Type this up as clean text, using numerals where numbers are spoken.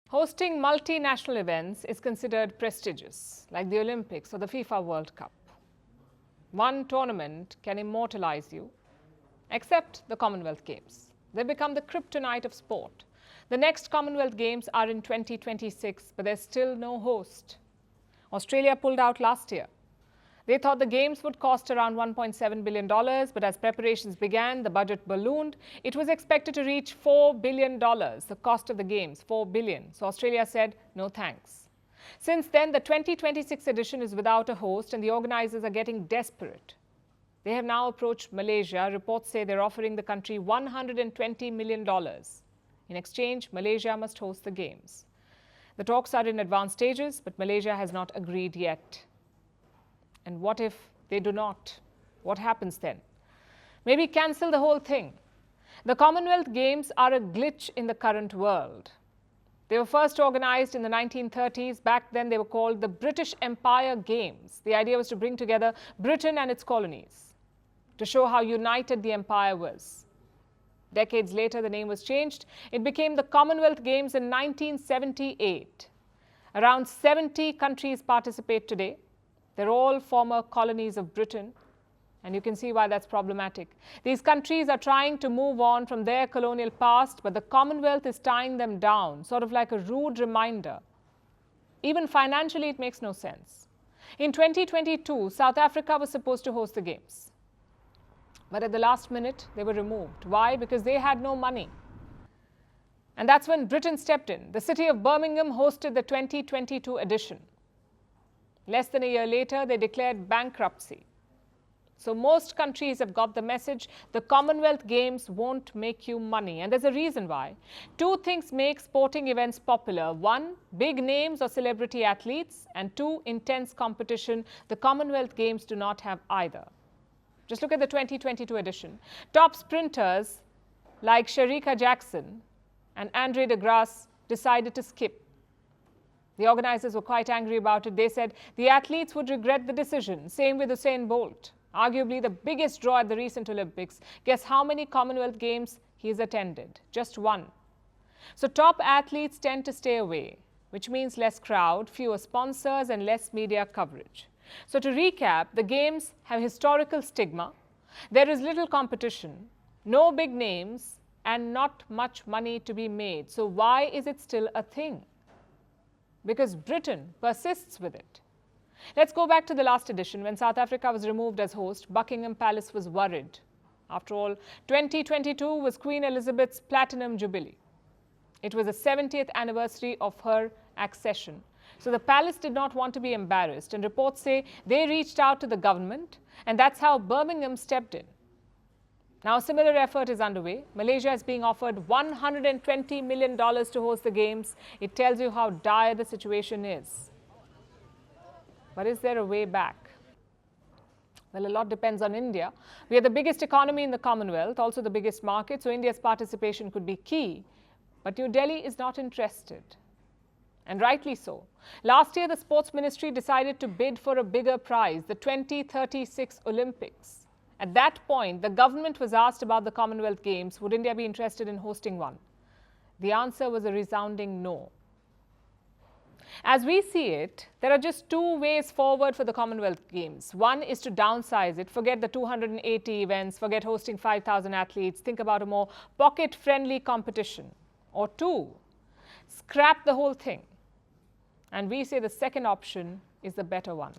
Hosting multinational events is considered prestigious, like the Olympics or the FIFA World Cup. One tournament can immortalize you, except the Commonwealth Games. They become the kryptonite of sport. The next Commonwealth Games are in 2026, but there's still no host. Australia pulled out last year. They thought the Games would cost around $1.7 billion, but as preparations began, the budget ballooned. It was expected to reach $4 billion, the cost of the Games, $4 billion. So Australia said, no thanks. Since then, the 2026 edition is without a host and the organizers are getting desperate. They have now approached Malaysia. Reports say they're offering the country $120 million. In exchange, Malaysia must host the Games. The talks are in advanced stages, but Malaysia has not agreed yet. And what if they do not? What happens then? Maybe cancel the whole thing. The Commonwealth Games are a glitch in the current world. They were first organized in the 1930s. Back then, they were called the British Empire Games. The idea was to bring together Britain and its colonies to show how united the empire was. Decades later, the name was changed. It became the Commonwealth Games in 1978. Around 70 countries participate today. They're all former colonies of Britain, and you can see why that's problematic. These countries are trying to move on from their colonial past, but the Commonwealth is tying them down, sort of like a rude reminder. Even financially, it makes no sense. In 2022, South Africa was supposed to host the Games. But at the last minute, they were removed. Why? Because they had no money. And that's when Britain stepped in. The city of Birmingham hosted the 2022 edition. Less than a year later, they declared bankruptcy. So most countries have got the message, the Commonwealth Games won't make you money. And there's a reason why. Two things make sporting events popular. One, big names or celebrity athletes. And two, intense competition. The Commonwealth Games do not have either. Just look at the 2022 edition. Top sprinters like Shericka Jackson and Andre de Grasse decided to skip. The organizers were quite angry about it. They said the athletes would regret the decision. Same with Usain Bolt, arguably the biggest draw at the recent Olympics. Guess how many Commonwealth Games he's attended? Just one. So top athletes tend to stay away, which means less crowd, fewer sponsors and less media coverage. So to recap, the Games have historical stigma. There is little competition, no big names and not much money to be made. So why is it still a thing? Because Britain persists with it. Let's go back to the last edition. When South Africa was removed as host, Buckingham Palace was worried. After all, 2022 was Queen Elizabeth's Platinum Jubilee. It was the 70th anniversary of her accession. So the palace did not want to be embarrassed, and reports say they reached out to the government, and that's how Birmingham stepped in. Now, a similar effort is underway. Malaysia is being offered $120 million to host the Games. It tells you how dire the situation is. But is there a way back? Well, a lot depends on India. We are the biggest economy in the Commonwealth, also the biggest market, so India's participation could be key. But New Delhi is not interested. And rightly so. Last year, the Sports Ministry decided to bid for a bigger prize, the 2036 Olympics. At that point, the government was asked about the Commonwealth Games. Would India be interested in hosting one? The answer was a resounding no. As we see it, there are just two ways forward for the Commonwealth Games. One is to downsize it, forget the 280 events, forget hosting 5,000 athletes, think about a more pocket-friendly competition. Or two, scrap the whole thing. And we say the second option is the better one.